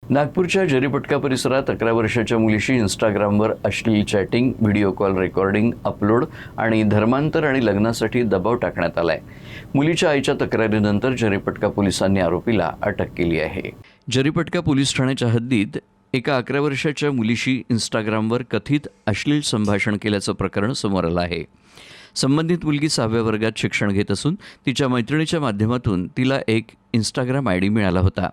नागपूरच्या जरीपटका परिसरात 11 वर्षाच्या मुलीशी इंस्टाग्रामवर अश्लील chatting, video call recording, upload आणि धर्मांतर आणि लग्नासाठी दबाव टाकण्यात आलाय। मुलीच्या आईच्या तक्रारीनंतर जरीपटका पोलिसांनी आरोपीला अटक केली आहे। जरीपटका पोलीस ठाण्याच्या हद्दीत एका 11 वर्षाच्या मुलीशी इंस्टाग्रामवर कथित अश्लील संभाषण केल्याचं प्रकरण समोर आलं आहे। संबंधित मुलगी 6व्या वर्गात शिक्षण घेत असून तिच्या मैत्रिणीच्या माध्यमातून तिला एक इंस्टाग्राम आयडी मिळाला होता।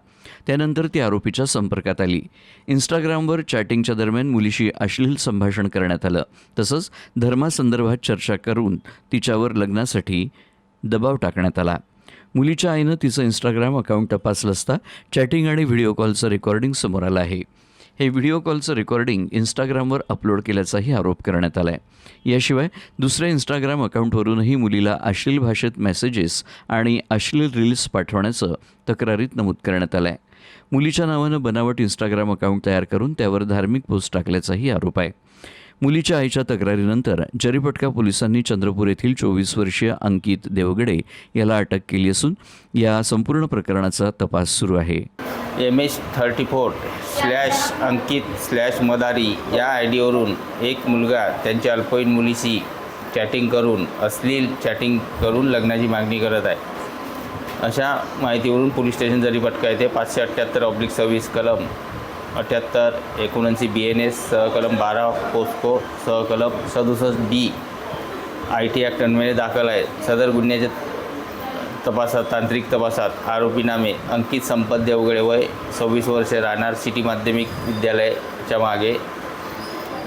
त्यानंतर ती आरोपीच्या संपर्कात आली। इंस्टाग्रामवर चॅटिंगच्या दरम्यान मुलीशी अश्लील संभाषण करण्यात आलं, तसंच धर्मासंदर्भात चर्चा करून तिच्यावर लग्नासाठी दबाव टाकण्यात आला। मुलीच्या आईनं तिचं इंस्टाग्राम अकाउंट तपासलं असता चॅटिंग आणि व्हिडिओ कॉलचं रेकॉर्डिंग समोर आलं आहे। हे व्हिडिओ कॉलचं रेकॉर्डिंग इंस्टाग्रामवर अपलोड केल्याचाही आरोप करण्यात आला आहे। याशिवाय दुसऱ्या इंस्टाग्राम अकाउंटवरूनही मुलीला अश्लील भाषेत मेसेजेस आणि अश्लील रील्स पाठवण्याचं तक्रारीत नमूद करण्यात आलं आहे। मुलीच्या नावानं बनावट इंस्टाग्राम अकाउंट तयार करून त्यावर धार्मिक पोस्ट टाकल्याचाही आरोप आहे। मुलीच्या आईच्या तक्रारीनंतर जरीपटका पोलिसांनी चंद्रपूर येथील 24 वर्षीय अंकित देवगडे याला अटक केली असून या संपूर्ण प्रकरणाचा तपास सुरू आहे। MS34/अंकित/मदारी या आयडीवरून एक मुलगा त्यांच्या अल्पवयीन मुलीशी चॅटिंग करून अश्लील चॅटिंग करून लग्नाची मागणी करत आहे। अशा माहितीवरून पोलीस स्टेशन जरीपटका येथे 578/26 कलम 78/79 BNS सहकलम 12 पोस्को सहकलम 67B IT ॲक्ट अन्वये दाखल आहे। सदर गुन्ह्याच्या तांत्रिक तपासात आरोपी नामे अंकित संपत देवगडे वय 26 वर्षे राहणार सिटी माध्यमिक विद्यालयाच्या मागे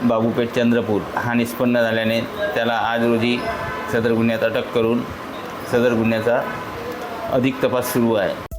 बाबूपेठ चंद्रपूर हा निष्पन्न झाल्याने त्याला आज रोजी सदर गुन्ह्यात अटक करून सदर गुन्ह्याचा अधिक तपास सुरू आहे।